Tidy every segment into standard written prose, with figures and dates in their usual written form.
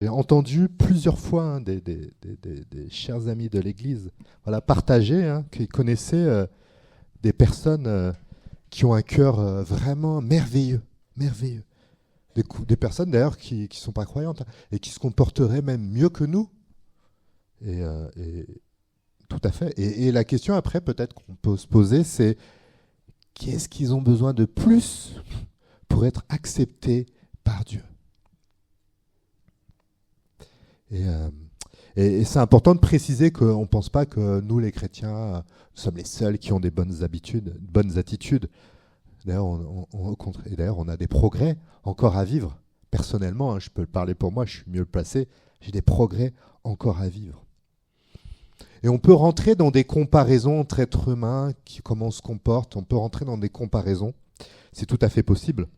J'ai entendu plusieurs fois des chers amis de l'Église voilà, partager qu'ils connaissaient des personnes qui ont un cœur vraiment merveilleux, merveilleux. Des personnes d'ailleurs qui ne sont pas croyantes et qui se comporteraient même mieux que nous. Et tout à fait. Et la question après, peut-être qu'on peut se poser, c'est qu'est-ce qu'ils ont besoin de plus pour être acceptés par Dieu? Et, euh, et c'est important de préciser qu'on ne pense pas que nous, les chrétiens, nous sommes les seuls qui ont des bonnes habitudes, bonnes attitudes. D'ailleurs, et d'ailleurs, on a des progrès encore à vivre. Personnellement, je peux le parler pour moi, je suis mieux placé. J'ai des progrès encore à vivre. Et on peut rentrer dans des comparaisons entre êtres humains, comment on se comporte. On peut rentrer dans des comparaisons. C'est tout à fait possible.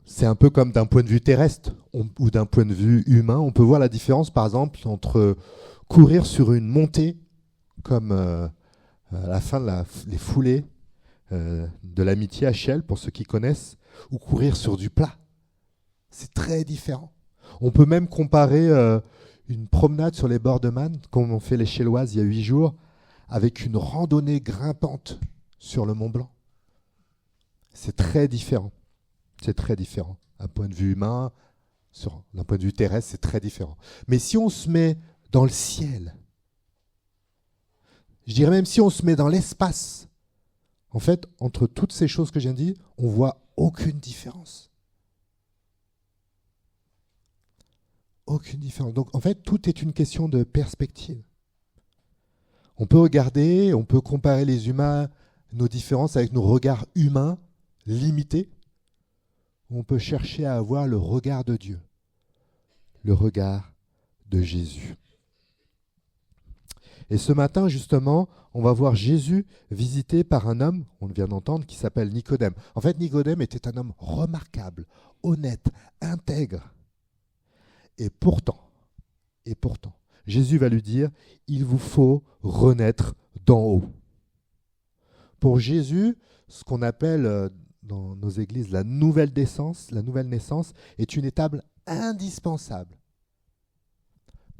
C'est un peu comme d'un point de vue terrestre ou d'un point de vue humain. On peut voir la différence, par exemple, entre courir sur une montée, comme à la fin les foulées de l'amitié HL, pour ceux qui connaissent, ou courir sur du plat. C'est très différent. On peut même comparer une promenade sur les bords de Man, comme ont fait les Chéloises il y a 8 jours, avec une randonnée grimpante sur le Mont Blanc. C'est très différent. C'est très différent. D'un point de vue humain, d'un point de vue terrestre, c'est très différent. Mais si on se met dans le ciel, je dirais même si on se met dans l'espace, en fait, entre toutes ces choses que je viens de dire, on voit aucune différence. Aucune différence. Donc, en fait, tout est une question de perspective. On peut regarder, on peut comparer les humains, nos différences avec nos regards humains limités. On peut chercher à avoir le regard de Dieu, le regard de Jésus. Et ce matin, justement, on va voir Jésus visité par un homme, on vient d'entendre, qui s'appelle Nicodème. En fait, Nicodème était un homme remarquable, honnête, intègre. Et pourtant, Jésus va lui dire, il vous faut renaître d'en haut. Pour Jésus, ce qu'on appelle dans nos églises la nouvelle naissance est une étape indispensable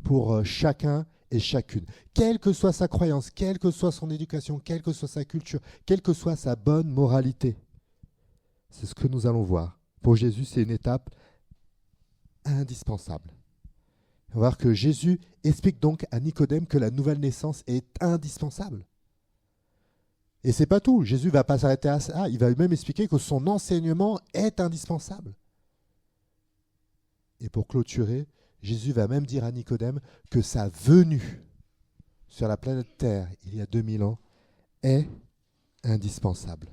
pour chacun et chacune. Quelle que soit sa croyance, quelle que soit son éducation, quelle que soit sa culture, quelle que soit sa bonne moralité. C'est ce que nous allons voir. Pour Jésus, c'est une étape indispensable. On va voir que Jésus explique donc à Nicodème que la nouvelle naissance est indispensable. Et c'est pas tout. Jésus ne va pas s'arrêter à ça. Il va même expliquer que son enseignement est indispensable. Et pour clôturer, Jésus va même dire à Nicodème que sa venue sur la planète Terre, il y a 2000 ans, est indispensable.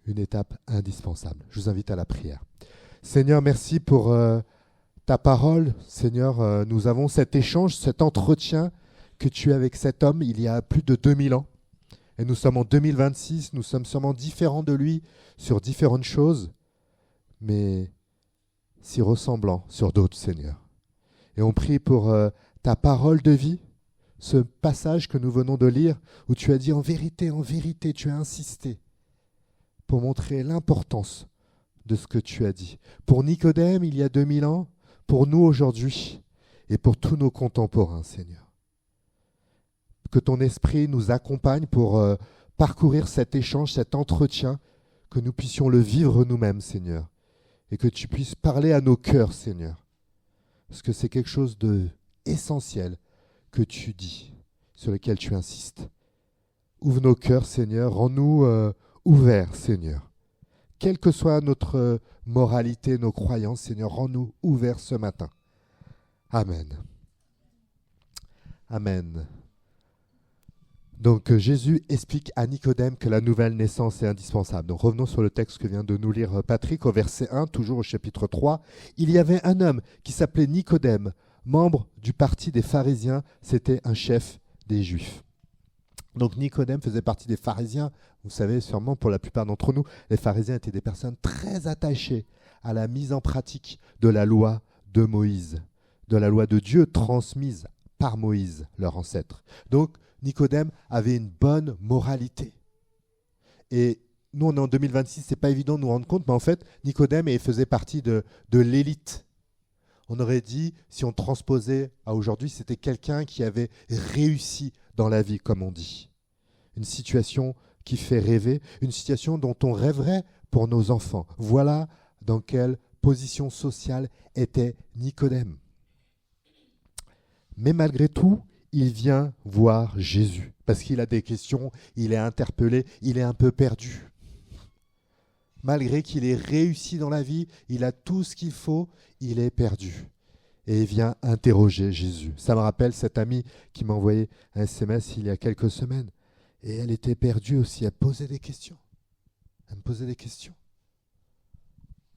Une étape indispensable. Je vous invite à la prière. Seigneur, merci pour ta parole. Seigneur, nous avons cet échange, cet entretien que tu as avec cet homme il y a plus de 2000 ans. Et nous sommes en 2026, nous sommes sûrement différents de lui sur différentes choses, mais si ressemblants sur d'autres, Seigneur. Et on prie pour ta parole de vie, ce passage que nous venons de lire, où tu as dit en vérité, tu as insisté pour montrer l'importance de ce que tu as dit. Pour Nicodème, il y a 2000 ans, pour nous aujourd'hui, et pour tous nos contemporains, Seigneur. Que ton esprit nous accompagne pour parcourir cet échange, cet entretien, que nous puissions le vivre nous-mêmes, Seigneur. Et que tu puisses parler à nos cœurs, Seigneur. Parce que c'est quelque chose d'essentiel que tu dis, sur lequel tu insistes. Ouvre nos cœurs, Seigneur. Rends-nous ouverts, Seigneur. Quelle que soit notre moralité, nos croyances, Seigneur, rends-nous ouverts ce matin. Amen. Amen. Donc Jésus explique à Nicodème que la nouvelle naissance est indispensable. Donc revenons sur le texte que vient de nous lire Patrick au verset 1, toujours au chapitre 3. Il y avait un homme qui s'appelait Nicodème, membre du parti des pharisiens, c'était un chef des Juifs. Donc Nicodème faisait partie des pharisiens. Vous savez sûrement, pour la plupart d'entre nous, les pharisiens étaient des personnes très attachées à la mise en pratique de la loi de Moïse, de la loi de Dieu transmise par Moïse, leur ancêtre. Donc Nicodème avait une bonne moralité. Et nous, on est en 2026, c'est pas évident de nous rendre compte, mais en fait, Nicodème faisait partie de l'élite. On aurait dit, si on transposait à aujourd'hui, c'était quelqu'un qui avait réussi dans la vie, comme on dit. Une situation qui fait rêver, une situation dont on rêverait pour nos enfants. Voilà dans quelle position sociale était Nicodème. Mais malgré tout, il vient voir Jésus, parce qu'il a des questions, il est interpellé, il est un peu perdu. Malgré qu'il ait réussi dans la vie, il a tout ce qu'il faut, il est perdu. Et il vient interroger Jésus. Ça me rappelle cette amie qui m'a envoyé un SMS il y a quelques semaines. Et elle était perdue aussi, elle posait des questions. Elle me posait des questions.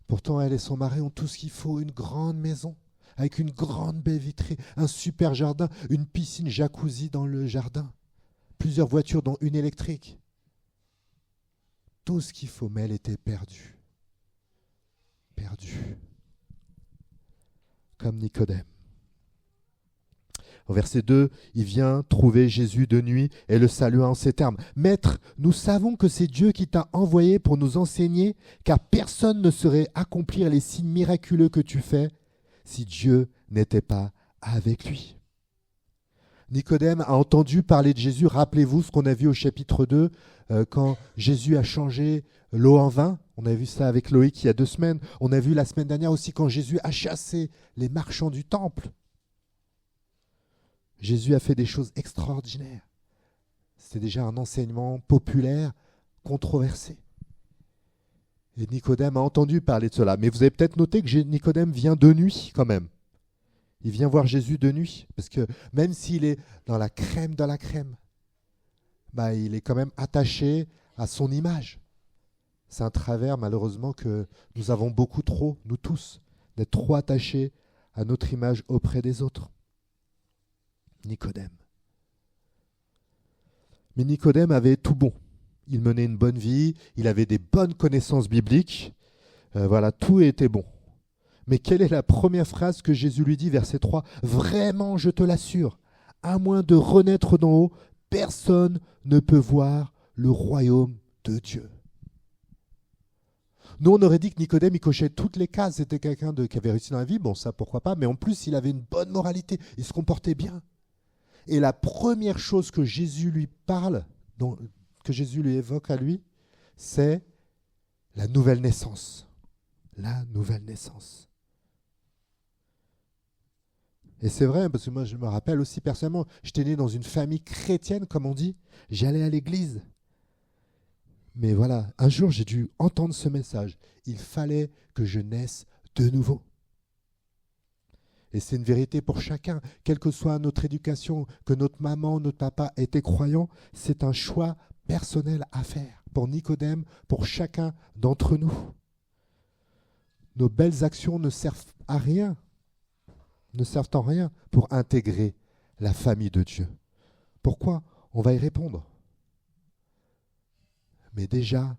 Pourtant, elle et son mari ont tout ce qu'il faut, une grande maison, avec une grande baie vitrée, un super jardin, une piscine jacuzzi dans le jardin, plusieurs voitures dont une électrique. Tout ce qu'il faut, mais elle était perdue. Perdue. Comme Nicodème. Au verset 2, il vient trouver Jésus de nuit et le salua en ces termes. « Maître, nous savons que c'est Dieu qui t'a envoyé pour nous enseigner, car personne ne saurait accomplir les signes miraculeux que tu fais si Dieu n'était pas avec lui. » Nicodème a entendu parler de Jésus. Rappelez-vous ce qu'on a vu au chapitre 2, quand Jésus a changé l'eau en vin. On a vu ça avec Loïc il y a 2 semaines. On a vu la semaine dernière aussi quand Jésus a chassé les marchands du temple. Jésus a fait des choses extraordinaires. C'était déjà un enseignement populaire, controversé. Et Nicodème a entendu parler de cela. Mais vous avez peut-être noté que Nicodème vient de nuit quand même. Il vient voir Jésus de nuit. Parce que même s'il est dans la crème de la crème, il est quand même attaché à son image. C'est un travers malheureusement que nous avons beaucoup trop, nous tous, d'être trop attachés à notre image auprès des autres. Nicodème. Mais Nicodème avait tout bon. Il menait une bonne vie, il avait des bonnes connaissances bibliques. Tout était bon. Mais quelle est la première phrase que Jésus lui dit, verset 3 ? « Vraiment, je te l'assure, à moins de renaître d'en haut, personne ne peut voir le royaume de Dieu. » Nous, on aurait dit que Nicodème, il cochait toutes les cases. C'était quelqu'un qui avait réussi dans la vie, bon, ça, pourquoi pas, mais en plus, il avait une bonne moralité, il se comportait bien. Et la première chose que Jésus lui parle, que Jésus lui évoque à lui, c'est la nouvelle naissance. La nouvelle naissance. Et c'est vrai, parce que moi, je me rappelle aussi personnellement, j'étais né dans une famille chrétienne, comme on dit, j'allais à l'église. Mais voilà, un jour, j'ai dû entendre ce message. Il fallait que je naisse de nouveau. Et c'est une vérité pour chacun, quelle que soit notre éducation, que notre maman, notre papa étaient croyants, c'est un choix personnel à faire pour Nicodème, pour chacun d'entre nous. Nos belles actions ne servent à rien, ne servent en rien pour intégrer la famille de Dieu. Pourquoi ? On va y répondre. Mais déjà,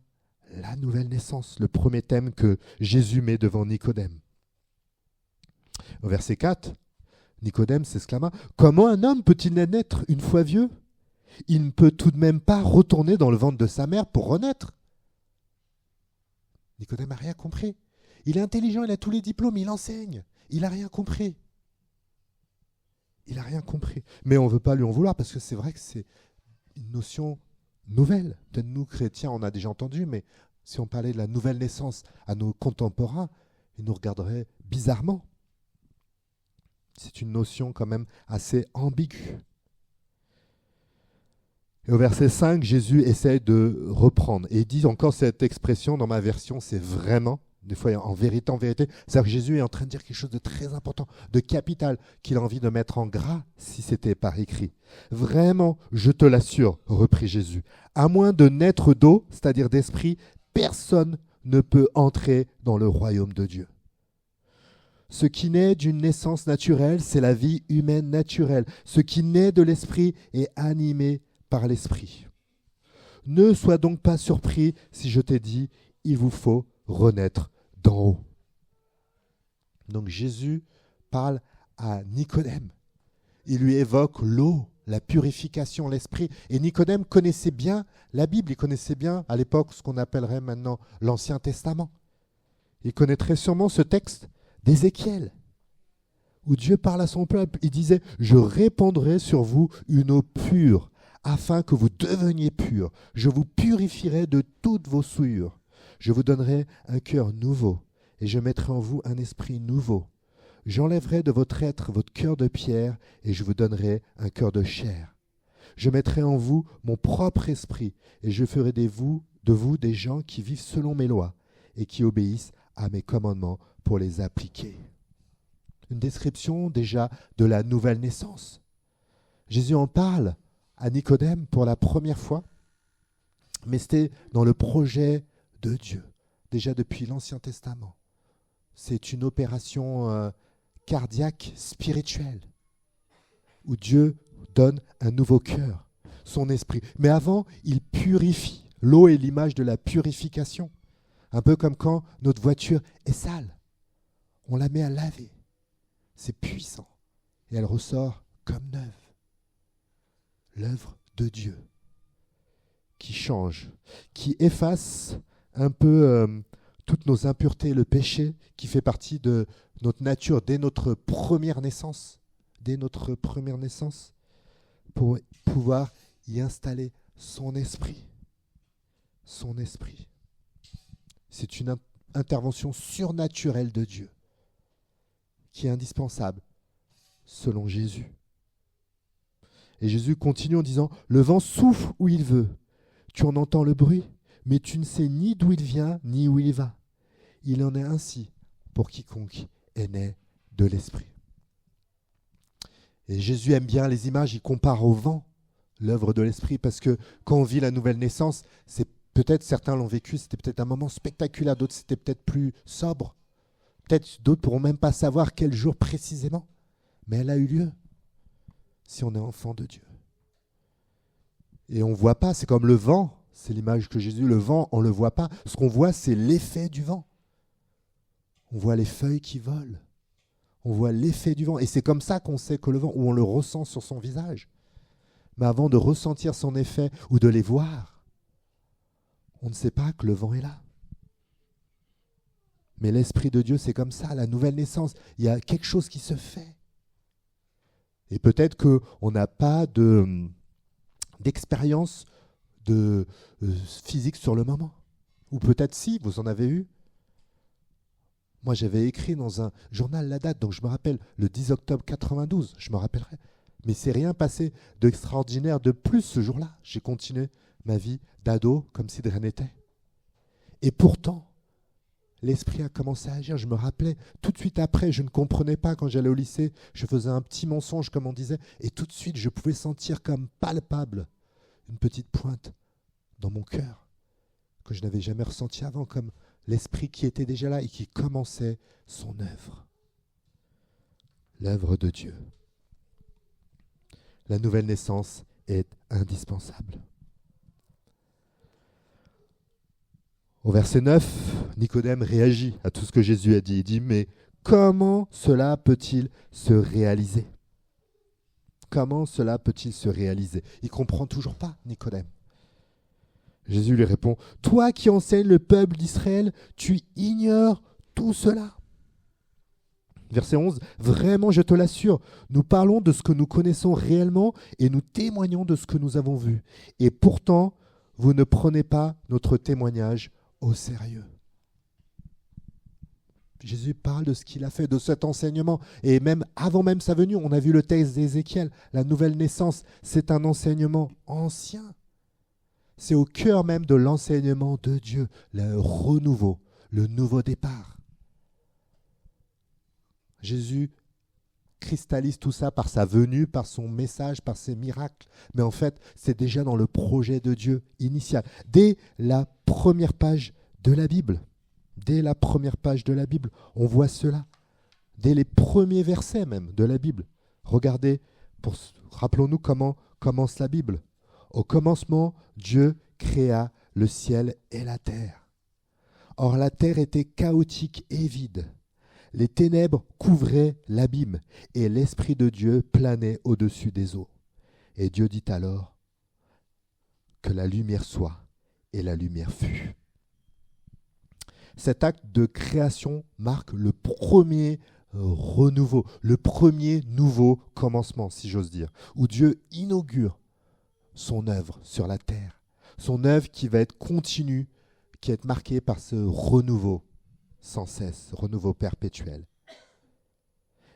la nouvelle naissance, le premier thème que Jésus met devant Nicodème. Au verset 4, Nicodème s'exclama « Comment un homme peut-il naître une fois vieux ? Il ne peut tout de même pas retourner dans le ventre de sa mère pour renaître. » Nicodème n'a rien compris. Il est intelligent, il a tous les diplômes, il enseigne. Il n'a rien compris. Il n'a rien compris. Mais on ne veut pas lui en vouloir parce que c'est vrai que c'est une notion nouvelle. Peut-être nous, chrétiens, on a déjà entendu, mais si on parlait de la nouvelle naissance à nos contemporains, ils nous regarderaient bizarrement. C'est une notion quand même assez ambiguë. Et au verset 5, Jésus essaie de reprendre. Et il dit encore cette expression, dans ma version, c'est vraiment, des fois en vérité, c'est-à-dire que Jésus est en train de dire quelque chose de très important, de capital, qu'il a envie de mettre en gras si c'était par écrit. Vraiment, je te l'assure, reprit Jésus, à moins de naître d'eau, c'est-à-dire d'esprit, personne ne peut entrer dans le royaume de Dieu. Ce qui naît d'une naissance naturelle, c'est la vie humaine naturelle. Ce qui naît de l'esprit est animé par l'esprit. Ne sois donc pas surpris si je t'ai dit, il vous faut renaître d'en haut. Donc Jésus parle à Nicodème. Il lui évoque l'eau, la purification, l'esprit. Et Nicodème connaissait bien la Bible, il connaissait bien à l'époque ce qu'on appellerait maintenant l'Ancien Testament. Il connaîtrait sûrement ce texte d'Ézéchiel, où Dieu parle à son peuple. Il disait « Je répandrai sur vous une eau pure, afin que vous deveniez purs. Je vous purifierai de toutes vos souillures. Je vous donnerai un cœur nouveau, et je mettrai en vous un esprit nouveau. J'enlèverai de votre être votre cœur de pierre, et je vous donnerai un cœur de chair. Je mettrai en vous mon propre esprit, et je ferai de vous des gens qui vivent selon mes lois, et qui obéissent à mes commandements pour les appliquer. » Une description déjà de la nouvelle naissance. Jésus en parle à Nicodème pour la première fois, mais c'était dans le projet de Dieu, déjà depuis l'Ancien Testament. C'est une opération cardiaque, spirituelle, où Dieu donne un nouveau cœur, son esprit. Mais avant, il purifie. L'eau est l'image de la purification. Un peu comme quand notre voiture est sale. On la met à laver. C'est puissant. Et elle ressort comme neuve. L'œuvre de Dieu qui change, qui efface un peu toutes nos impuretés, le péché qui fait partie de notre nature dès notre première naissance, pour pouvoir y installer son esprit. Son esprit. C'est une intervention surnaturelle de Dieu qui est indispensable selon Jésus. Et Jésus continue en disant « Le vent souffle où il veut. Tu en entends le bruit, mais tu ne sais ni d'où il vient, ni où il va. Il en est ainsi pour quiconque est né de l'Esprit. » Et Jésus aime bien les images, il compare au vent l'œuvre de l'Esprit, parce que quand on vit la nouvelle naissance, c'est peut-être, certains l'ont vécu, c'était peut-être un moment spectaculaire, d'autres c'était peut-être plus sobre. Peut-être d'autres ne pourront même pas savoir quel jour précisément, mais elle a eu lieu si on est enfant de Dieu. Et on ne voit pas, c'est comme le vent, c'est l'image que Jésus, le vent, on ne le voit pas. Ce qu'on voit, c'est l'effet du vent. On voit les feuilles qui volent. On voit l'effet du vent. Et c'est comme ça qu'on sait que le vent, ou on le ressent sur son visage. Mais avant de ressentir son effet ou de les voir, on ne sait pas que le vent est là. Mais l'Esprit de Dieu, c'est comme ça, la nouvelle naissance. Il y a quelque chose qui se fait. Et peut-être qu'on n'a pas d'expérience physique sur le moment. Ou peut-être si, vous en avez eu. Moi, j'avais écrit dans un journal la date, donc je me rappelle, le 10 octobre 92, je me rappellerai. Mais c'est rien passé d'extraordinaire de plus ce jour-là. J'ai continué ma vie d'ado comme si de rien n'était. Et pourtant, l'Esprit a commencé à agir. Je me rappelais, tout de suite après, je ne comprenais pas quand j'allais au lycée. Je faisais un petit mensonge, comme on disait. Et tout de suite, je pouvais sentir comme palpable une petite pointe dans mon cœur que je n'avais jamais ressenti avant, comme l'Esprit qui était déjà là et qui commençait son œuvre. L'œuvre de Dieu. La nouvelle naissance est indispensable. Au verset 9, Nicodème réagit à tout ce que Jésus a dit. Il dit, mais comment cela peut-il se réaliser ? Comment cela peut-il se réaliser ? Il ne comprend toujours pas, Nicodème. Jésus lui répond, toi qui enseignes le peuple d'Israël, tu ignores tout cela. Verset 11, vraiment je te l'assure, nous parlons de ce que nous connaissons réellement et nous témoignons de ce que nous avons vu. Et pourtant, vous ne prenez pas notre témoignage au sérieux. Jésus parle de ce qu'il a fait, de cet enseignement. Et même avant même sa venue, on a vu le texte d'Ézéchiel, la nouvelle naissance, c'est un enseignement ancien. C'est au cœur même de l'enseignement de Dieu, le renouveau, le nouveau départ. Jésus cristallise tout ça par sa venue, par son message, par ses miracles. Mais en fait, c'est déjà dans le projet de Dieu initial. Dès la première page de la Bible, on voit cela. Dès les premiers versets même de la Bible. Regardez, rappelons-nous comment commence la Bible. Au commencement, Dieu créa le ciel et la terre. Or, la terre était chaotique et vide. Les ténèbres couvraient l'abîme et l'Esprit de Dieu planait au-dessus des eaux. Et Dieu dit alors que la lumière soit, et la lumière fut. Cet acte de création marque le premier renouveau, le premier nouveau commencement, si j'ose dire, où Dieu inaugure son œuvre sur la terre, son œuvre qui va être continue, qui va être marquée par ce renouveau sans cesse, renouveau perpétuel.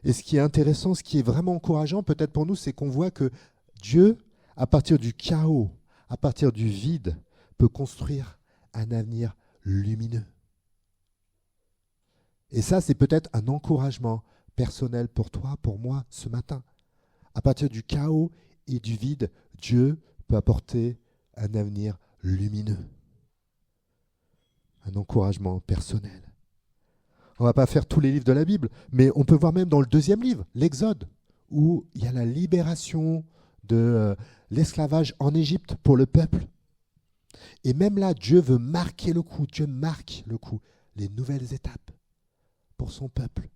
Et ce qui est intéressant, ce qui est vraiment encourageant peut-être pour nous, c'est qu'on voit que Dieu, à partir du chaos, à partir du vide, peut construire un avenir lumineux. Et ça, c'est peut-être un encouragement personnel pour toi, pour moi, ce matin. À partir du chaos et du vide, Dieu peut apporter un avenir lumineux. Un encouragement personnel. On ne va pas faire tous les livres de la Bible, mais on peut voir même dans le deuxième livre, l'Exode, où il y a la libération de l'esclavage en Égypte pour le peuple. Et même là, Dieu veut marquer le coup, Dieu marque le coup, les nouvelles étapes pour son peuple.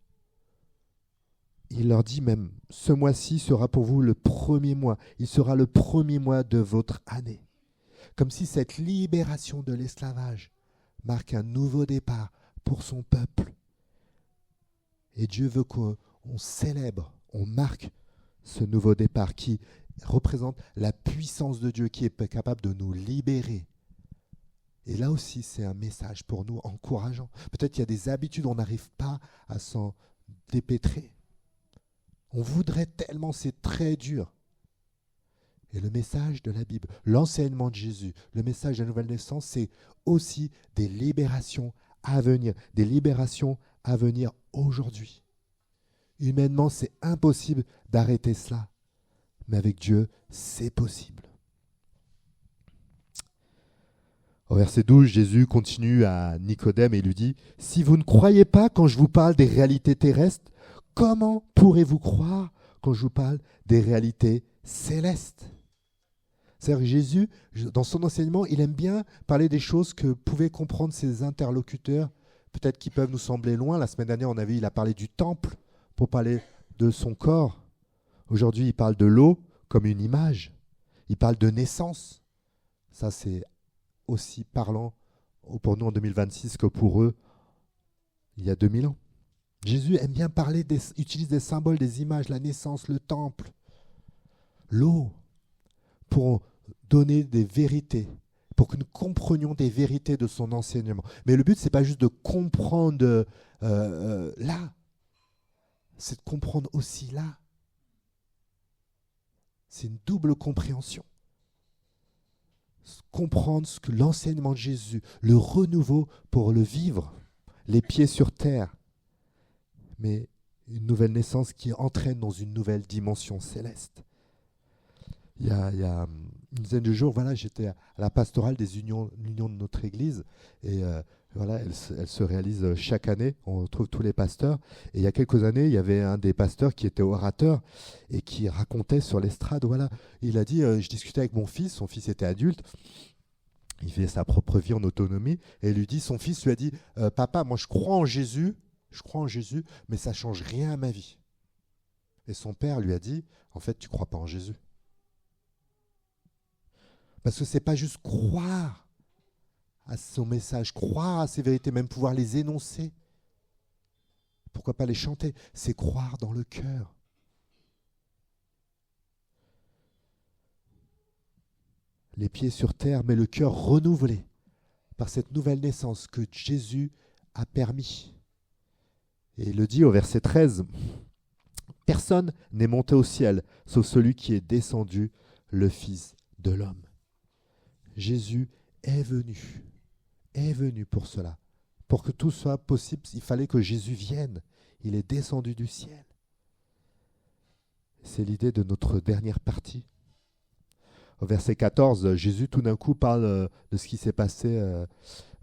Il leur dit même, ce mois-ci sera pour vous le premier mois, il sera le premier mois de votre année. Comme si cette libération de l'esclavage marque un nouveau départ pour son peuple. Et Dieu veut qu'on célèbre, on marque ce nouveau départ qui représente la puissance de Dieu qui est capable de nous libérer. Et là aussi, c'est un message pour nous encourageant. Peut-être qu'il y a des habitudes, on n'arrive pas à s'en dépêtrer. On voudrait tellement, c'est très dur. Et le message de la Bible, l'enseignement de Jésus, le message de la nouvelle naissance, c'est aussi des libérations à venir, des libérations à venir aujourd'hui. Humainement, c'est impossible d'arrêter cela. Mais avec Dieu, c'est possible. Au verset 12, Jésus continue à Nicodème et lui dit « Si vous ne croyez pas quand je vous parle des réalités terrestres, comment pourrez-vous croire quand je vous parle des réalités célestes ?» C'est-à-dire que Jésus, dans son enseignement, il aime bien parler des choses que pouvaient comprendre ses interlocuteurs, peut-être qui peuvent nous sembler loin. La semaine dernière, il a parlé du temple pour parler de son corps. Aujourd'hui, il parle de l'eau comme une image. Il parle de naissance. Ça, c'est aussi parlant pour nous en 2026 que pour eux il y a 2000 ans. Jésus aime bien parler, utilise des symboles, des images, la naissance, le temple, l'eau, pour donner des vérités, pour que nous comprenions des vérités de son enseignement. Mais le but, ce n'est pas juste de comprendre là, c'est de comprendre aussi là. C'est une double compréhension. Comprendre ce que l'enseignement de Jésus, le renouveau pour le vivre, les pieds sur terre, mais une nouvelle naissance qui entraîne dans une nouvelle dimension céleste. Il y a une dizaine de jours, j'étais à la pastorale des unions de notre église et elle se réalise chaque année. On retrouve tous les pasteurs. Et il y a quelques années, il y avait un des pasteurs qui était orateur et qui racontait sur l'estrade. Il a dit je discutais avec mon fils. Son fils était adulte. Il fait sa propre vie en autonomie. Et son fils lui a dit papa, moi je crois en Jésus, mais ça ne change rien à ma vie. Et son père lui a dit en fait, tu ne crois pas en Jésus. Parce que ce n'est pas juste croire à son message, croire à ses vérités, même pouvoir les énoncer. Pourquoi pas les chanter? C'est croire dans le cœur. Les pieds sur terre, mais le cœur renouvelé par cette nouvelle naissance que Jésus a permis. Et il le dit au verset 13, « Personne n'est monté au ciel, sauf celui qui est descendu, le Fils de l'homme. » Jésus est venu pour cela. Pour que tout soit possible, il fallait que Jésus vienne. Il est descendu du ciel. C'est l'idée de notre dernière partie. Au verset 14, Jésus tout d'un coup parle de ce qui s'est passé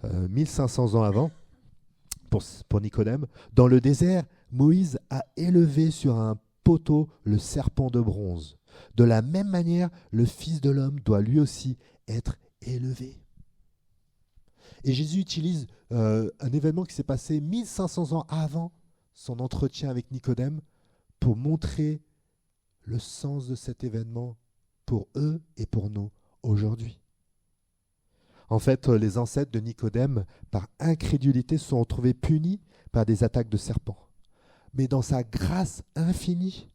1500 ans avant pour Nicodème. Dans le désert, Moïse a élevé sur un poteau le serpent de bronze. De la même manière, le Fils de l'homme doit lui aussi être élevé. Et Jésus utilise un événement qui s'est passé 1500 ans avant son entretien avec Nicodème pour montrer le sens de cet événement pour eux et pour nous aujourd'hui. En fait, les ancêtres de Nicodème, par incrédulité, se sont retrouvés punis par des attaques de serpents. Mais dans sa grâce infinie,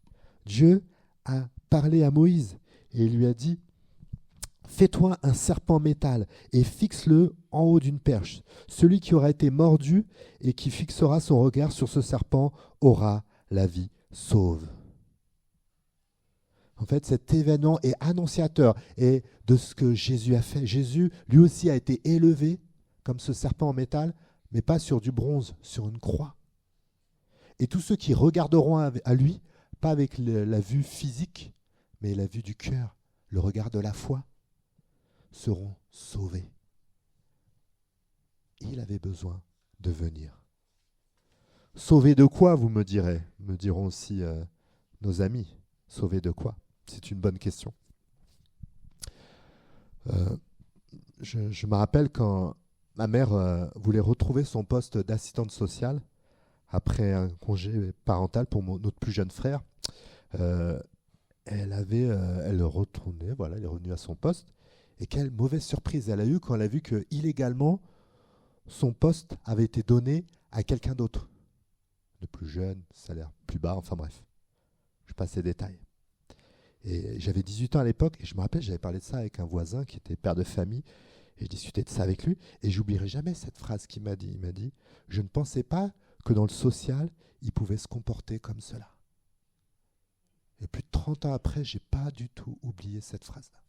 Dieu a parlé à Moïse et il lui a dit « Fais-toi un serpent métal et fixe-le en haut d'une perche. Celui qui aura été mordu et qui fixera son regard sur ce serpent aura la vie sauve. » En fait, cet événement est annonciateur et de ce que Jésus a fait. Jésus, lui aussi, a été élevé comme ce serpent en métal, mais pas sur du bronze, sur une croix. Et tous ceux qui regarderont à lui, pas avec la vue physique, mais la vue du cœur, le regard de la foi, seront sauvés. Il avait besoin de venir. Sauvé de quoi, vous me direz? Me diront aussi nos amis. Sauvé de quoi? C'est une bonne question. Je me rappelle quand ma mère voulait retrouver son poste d'assistante sociale après un congé parental pour notre plus jeune frère. Elle retournait, voilà, elle est revenue à son poste. Et quelle mauvaise surprise elle a eue quand elle a vu que illégalement son poste avait été donné à quelqu'un d'autre. Le plus jeune, salaire plus bas, enfin bref. Je passe les détails. Et j'avais 18 ans à l'époque, et je me rappelle, j'avais parlé de ça avec un voisin qui était père de famille, et je discutais de ça avec lui, et j'oublierai jamais cette phrase qu'il m'a dit. Il m'a dit « Je ne pensais pas que dans le social, il pouvait se comporter comme cela. » Et plus de 30 ans après, je n'ai pas du tout oublié cette phrase-là.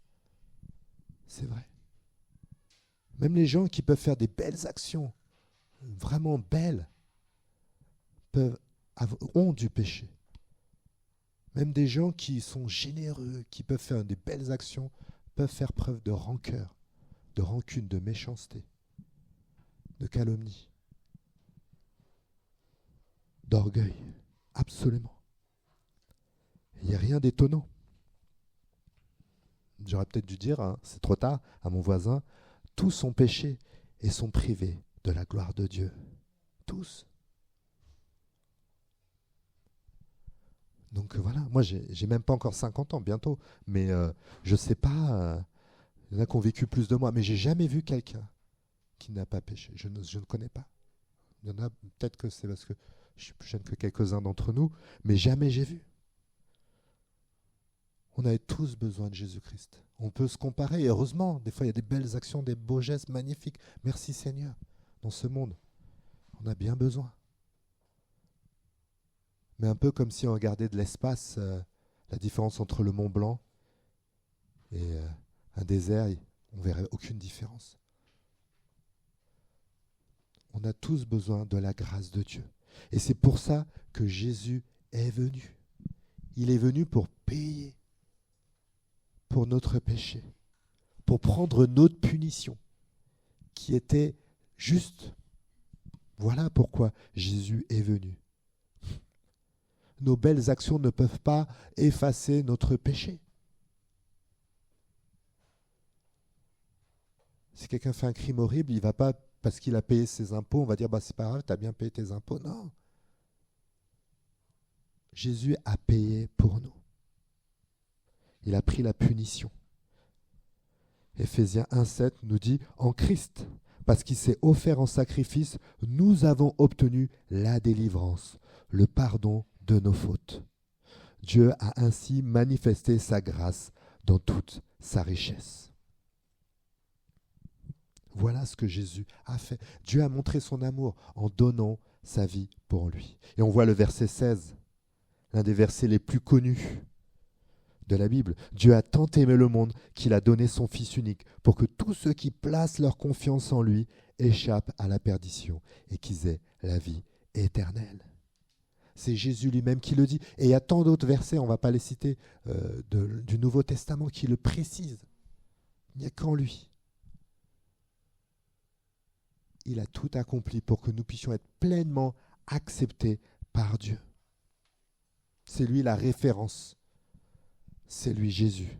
C'est vrai. Même les gens qui peuvent faire des belles actions, vraiment belles, ont du péché. Même des gens qui sont généreux, qui peuvent faire des belles actions, peuvent faire preuve de rancœur, de rancune, de méchanceté, de calomnie, d'orgueil. Absolument. Il n'y a rien d'étonnant. J'aurais peut-être dû dire, c'est trop tard, à mon voisin, tous sont péchés et sont privés de la gloire de Dieu. Tous. Donc voilà, moi j'ai même pas encore 50 ans, bientôt, mais je sais pas, il y en a qui ont vécu plus de moi, mais j'ai jamais vu quelqu'un qui n'a pas péché, je ne connais pas. Il y en a, peut-être que c'est parce que je suis plus jeune que quelques-uns d'entre nous, mais jamais j'ai vu. On a tous besoin de Jésus-Christ. On peut se comparer, et heureusement, des fois il y a des belles actions, des beaux gestes magnifiques. Merci Seigneur, dans ce monde, on a bien besoin. Mais un peu comme si on regardait de l'espace, la différence entre le Mont Blanc et un désert, on ne verrait aucune différence. On a tous besoin de la grâce de Dieu. Et c'est pour ça que Jésus est venu. Il est venu pour payer pour notre péché, pour prendre notre punition, qui était juste. Voilà pourquoi Jésus est venu. Nos belles actions ne peuvent pas effacer notre péché. Si quelqu'un fait un crime horrible, il ne va pas, parce qu'il a payé ses impôts, on va dire, c'est pas grave, tu as bien payé tes impôts. Non. Jésus a payé pour nous. Il a pris la punition. Éphésiens 1,7 nous dit, en Christ, parce qu'il s'est offert en sacrifice, nous avons obtenu la délivrance, le pardon de nos fautes. Dieu a ainsi manifesté sa grâce dans toute sa richesse. Voilà ce que Jésus a fait. Dieu a montré son amour en donnant sa vie pour lui. Et on voit le verset 16, l'un des versets les plus connus de la Bible. Dieu a tant aimé le monde qu'il a donné son Fils unique pour que tous ceux qui placent leur confiance en lui échappent à la perdition et qu'ils aient la vie éternelle. C'est Jésus lui-même qui le dit. Et il y a tant d'autres versets, on ne va pas les citer, du Nouveau Testament qui le précisent. Il n'y a qu'en lui. Il a tout accompli pour que nous puissions être pleinement acceptés par Dieu. C'est lui la référence. C'est lui Jésus.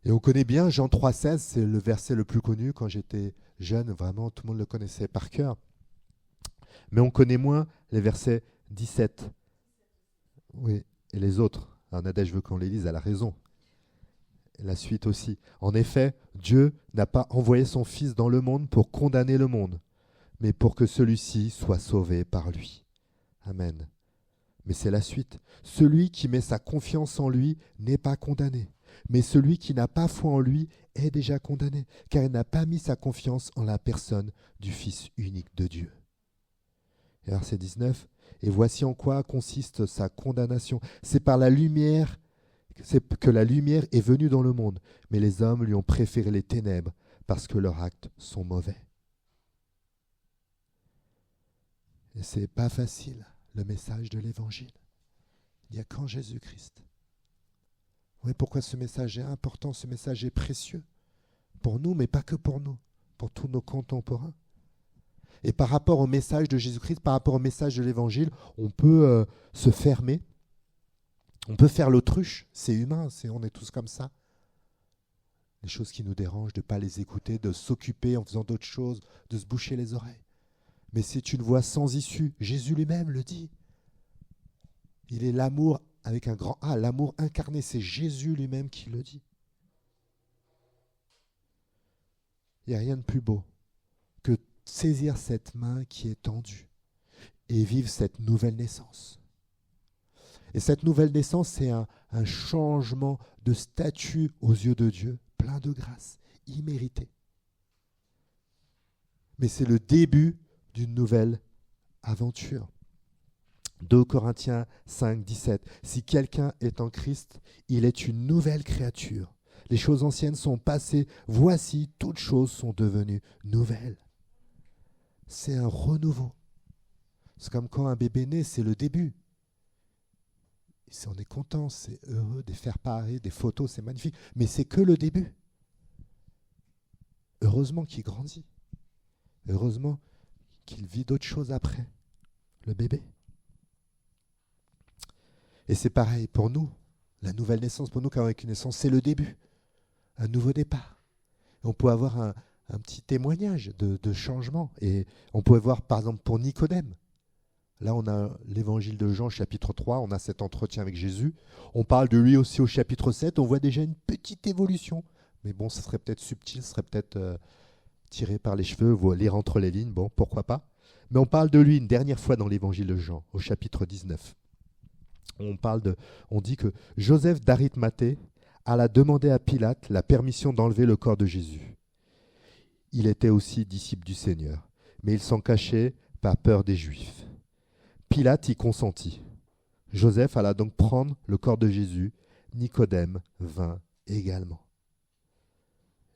Et on connaît bien Jean 3,16, c'est le verset le plus connu. Quand j'étais jeune, vraiment, tout le monde le connaissait par cœur. Mais on connaît moins les versets 17. Oui, et les autres. Alors Nadège veut qu'on les lise, elle a raison. La suite aussi. En effet, Dieu n'a pas envoyé son Fils dans le monde pour condamner le monde, mais pour que celui-ci soit sauvé par lui. Amen. Mais c'est la suite. Celui qui met sa confiance en lui n'est pas condamné, mais celui qui n'a pas foi en lui est déjà condamné, car il n'a pas mis sa confiance en la personne du Fils unique de Dieu. Et verset 19. Et voici en quoi consiste sa condamnation. C'est par la lumière que la lumière est venue dans le monde, mais les hommes lui ont préféré les ténèbres parce que leurs actes sont mauvais. Et c'est pas facile, le message de l'Évangile. Il n'y a qu'en Jésus-Christ. Oui, pourquoi ce message est important, ce message est précieux pour nous, mais pas que pour nous, pour tous nos contemporains. Et par rapport au message de Jésus-Christ, par rapport au message de l'Évangile, on peut se fermer, on peut faire l'autruche, c'est humain, on est tous comme ça. Les choses qui nous dérangent, de ne pas les écouter, de s'occuper en faisant d'autres choses, de se boucher les oreilles. Mais c'est une voie sans issue, Jésus lui-même le dit. Il est l'amour avec un grand A, l'amour incarné, c'est Jésus lui-même qui le dit. Il n'y a rien de plus beau que saisir cette main qui est tendue et vivre cette nouvelle naissance. Et cette nouvelle naissance, c'est un changement de statut aux yeux de Dieu, plein de grâce, immérité. Mais c'est le début d'une nouvelle aventure. 2 Corinthiens 5, 17. Si quelqu'un est en Christ, il est une nouvelle créature. Les choses anciennes sont passées, voici, toutes choses sont devenues nouvelles. C'est un renouveau. C'est comme quand un bébé naît, c'est le début. Et on est content, c'est heureux de faire pareil, des photos, c'est magnifique. Mais c'est que le début. Heureusement qu'il grandit. Heureusement qu'il vit d'autres choses après, le bébé. Et c'est pareil pour nous. La nouvelle naissance, pour nous, qu'avec une naissance, c'est le début. Un nouveau départ. Et on peut avoir un petit témoignage de changement. Et on peut voir, par exemple, pour Nicodème. Là, on a l'évangile de Jean, chapitre 3, on a cet entretien avec Jésus. On parle de lui aussi au chapitre 7, on voit déjà une petite évolution. Mais bon, ce serait peut-être subtil, ce serait peut-être tiré par les cheveux, vous lire entre les lignes, bon, pourquoi pas. Mais on parle de lui une dernière fois dans l'évangile de Jean, au chapitre 19. On dit que Joseph d'Arimathée alla demander à Pilate la permission d'enlever le corps de Jésus. Il était aussi disciple du Seigneur, mais il s'en cachait par peur des Juifs. Pilate y consentit. Joseph alla donc prendre le corps de Jésus. Nicodème vint également.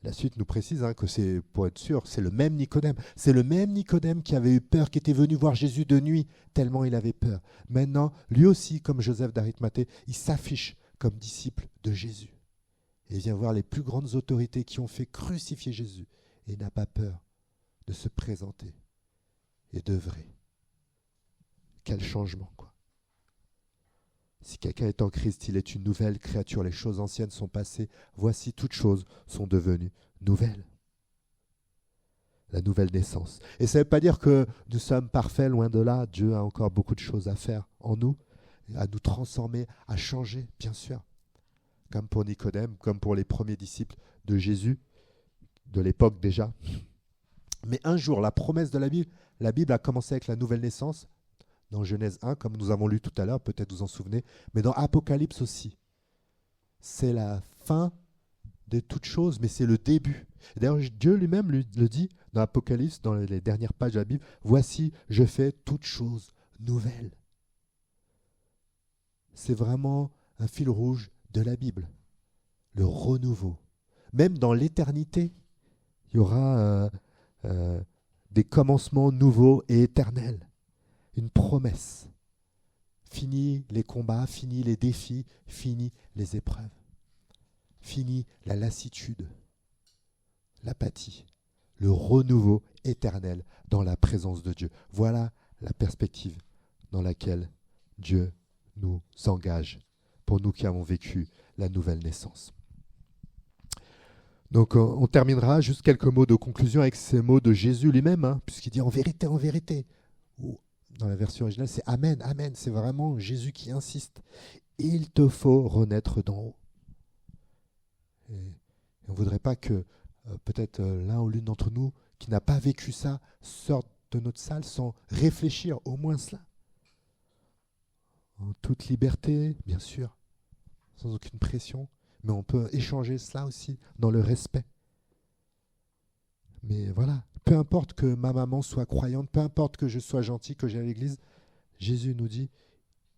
La suite nous précise que c'est, pour être sûr, c'est le même Nicodème. C'est le même Nicodème qui avait eu peur, qui était venu voir Jésus de nuit, tellement il avait peur. Maintenant, lui aussi, comme Joseph d'Arimathée, il s'affiche comme disciple de Jésus. Et il vient voir les plus grandes autorités qui ont fait crucifier Jésus. Et il n'a pas peur de se présenter et d'œuvrer. Quel changement, quoi. Si quelqu'un est en Christ, il est une nouvelle créature. Les choses anciennes sont passées. Voici, toutes choses sont devenues nouvelles. La nouvelle naissance. Et ça ne veut pas dire que nous sommes parfaits, loin de là. Dieu a encore beaucoup de choses à faire en nous, à nous transformer, à changer, bien sûr. Comme pour Nicodème, comme pour les premiers disciples de Jésus, de l'époque déjà. Mais un jour, la promesse de la Bible a commencé avec la nouvelle naissance, dans Genèse 1, comme nous avons lu tout à l'heure, peut-être vous en souvenez, mais dans Apocalypse aussi. C'est la fin de toute chose, mais c'est le début. D'ailleurs, Dieu lui-même le dit dans Apocalypse, dans les dernières pages de la Bible, « Voici, je fais toutes choses nouvelles ». C'est vraiment un fil rouge de la Bible, le renouveau. Même dans l'éternité, il y aura des commencements nouveaux et éternels. Une promesse. Fini les combats, fini les défis, fini les épreuves. Fini la lassitude, l'apathie, le renouveau éternel dans la présence de Dieu. Voilà la perspective dans laquelle Dieu nous engage pour nous qui avons vécu la nouvelle naissance. Donc on terminera juste quelques mots de conclusion avec ces mots de Jésus lui-même, puisqu'il dit en vérité, ou dans la version originale c'est Amen, Amen, c'est vraiment Jésus qui insiste. Il te faut renaître d'en haut. Et on ne voudrait pas que peut-être l'un ou l'une d'entre nous qui n'a pas vécu ça sorte de notre salle sans réfléchir au moins cela. En toute liberté, bien sûr, sans aucune pression, mais on peut échanger cela aussi dans le respect. Mais voilà, peu importe que ma maman soit croyante, peu importe que je sois gentil, que j'aille à l'église, Jésus nous dit,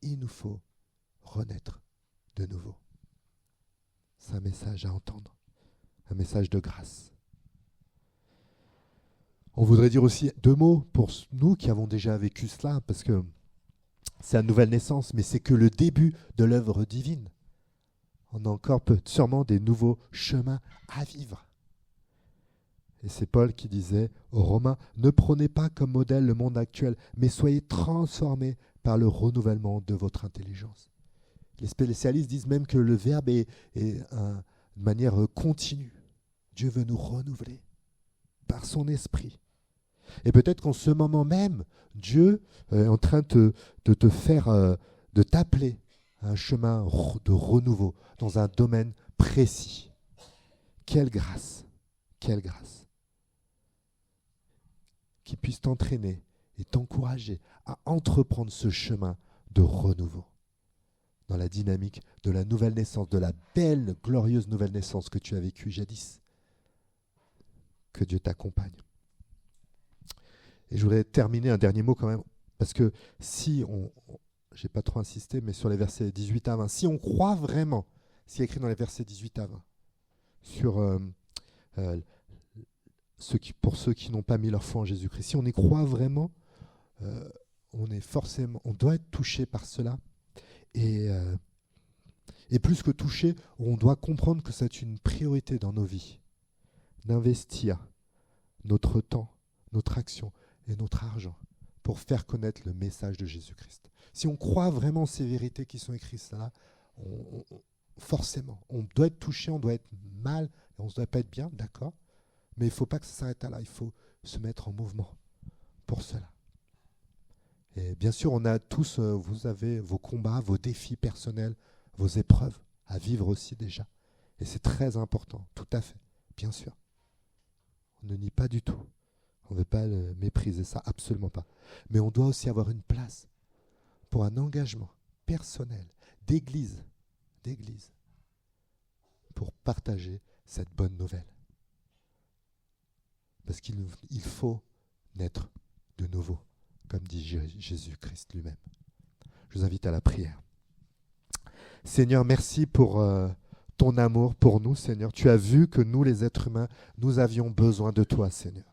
il nous faut renaître de nouveau. C'est un message à entendre, un message de grâce. On voudrait dire aussi 2 mots pour nous qui avons déjà vécu cela, parce que c'est la nouvelle naissance, mais c'est que le début de l'œuvre divine. On a encore sûrement des nouveaux chemins à vivre. Et c'est Paul qui disait aux Romains, ne prenez pas comme modèle le monde actuel, mais soyez transformés par le renouvellement de votre intelligence. Les spécialistes disent même que le verbe est de manière continue. Dieu veut nous renouveler par son esprit. Et peut-être qu'en ce moment même, Dieu est en train de te faire, de t'appeler à un chemin de renouveau dans un domaine précis. Quelle grâce, quelle grâce. Qui puisse t'entraîner et t'encourager à entreprendre ce chemin de renouveau dans la dynamique de la nouvelle naissance, de la belle, glorieuse nouvelle naissance que tu as vécue jadis. Que Dieu t'accompagne. Et je voudrais terminer un dernier mot quand même, parce que si on, j'ai pas trop insisté, mais sur les versets 18 à 20, si on croit vraiment, ce qui est écrit dans les versets 18 à 20, sur pour ceux qui n'ont pas mis leur foi en Jésus-Christ, si on y croit vraiment, on doit être touché par cela. Et plus que touché, on doit comprendre que c'est une priorité dans nos vies, d'investir notre temps, notre action et notre argent pour faire connaître le message de Jésus-Christ. Si on croit vraiment ces vérités qui sont écrites là, forcément, on doit être touché, on doit être mal, et on ne doit pas être bien, d'accord, mais il ne faut pas que ça s'arrête là, il faut se mettre en mouvement pour cela. Et bien sûr, on a tous, vous avez vos combats, vos défis personnels, vos épreuves à vivre aussi déjà. Et c'est très important, tout à fait, bien sûr. On ne nie pas du tout. On ne veut pas mépriser ça, absolument pas. Mais on doit aussi avoir une place pour un engagement personnel, d'église, pour partager cette bonne nouvelle. Parce qu'il faut naître de nouveau, comme dit Jésus-Christ lui-même. Je vous invite à la prière. Seigneur, merci pour ton amour pour nous, Seigneur. Tu as vu que nous, les êtres humains, nous avions besoin de toi, Seigneur.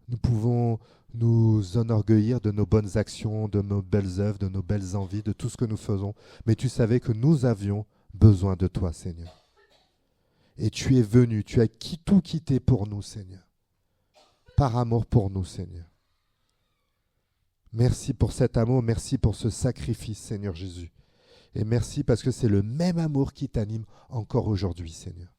Nous pouvons nous enorgueillir de nos bonnes actions, de nos belles œuvres, de nos belles envies, de tout ce que nous faisons. Mais tu savais que nous avions besoin de toi, Seigneur. Et tu es venu, tu as tout quitté pour nous, Seigneur. Par amour pour nous, Seigneur. Merci pour cet amour, merci pour ce sacrifice, Seigneur Jésus. Et merci parce que c'est le même amour qui t'anime encore aujourd'hui, Seigneur.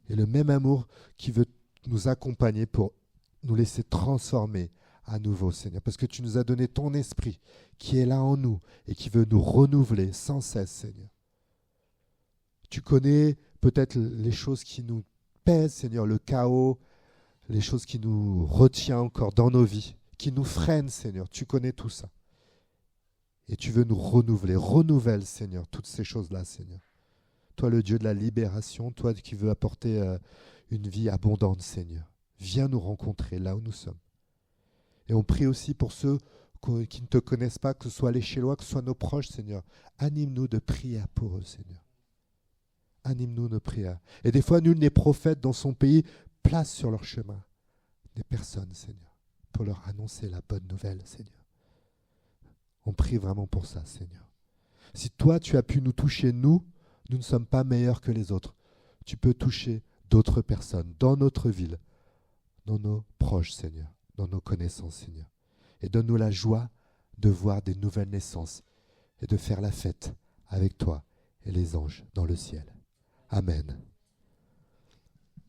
Et le même amour qui veut nous accompagner pour nous laisser transformer à nouveau, Seigneur. Parce que tu nous as donné ton esprit qui est là en nous et qui veut nous renouveler sans cesse, Seigneur. Tu connais peut-être les choses qui nous pèsent, Seigneur, le chaos, les choses qui nous retiennent encore dans nos vies, qui nous freinent, Seigneur. Tu connais tout ça. Et tu veux nous renouveler. Renouvelle, Seigneur, toutes ces choses-là, Seigneur. Toi, le Dieu de la libération, toi qui veux apporter une vie abondante, Seigneur. Viens nous rencontrer là où nous sommes. Et on prie aussi pour ceux qui ne te connaissent pas, que ce soit les Chélois, que ce soit nos proches, Seigneur. Anime-nous de prière pour eux, Seigneur. Anime-nous de prière. Et des fois, nul n'est prophète dans son pays, place sur leur chemin des personnes, Seigneur, pour leur annoncer la bonne nouvelle, Seigneur. On prie vraiment pour ça, Seigneur. Si toi, tu as pu nous toucher, nous ne sommes pas meilleurs que les autres. Tu peux toucher d'autres personnes dans notre ville, dans nos proches, Seigneur, dans nos connaissances, Seigneur. Et donne-nous la joie de voir des nouvelles naissances et de faire la fête avec toi et les anges dans le ciel. Amen.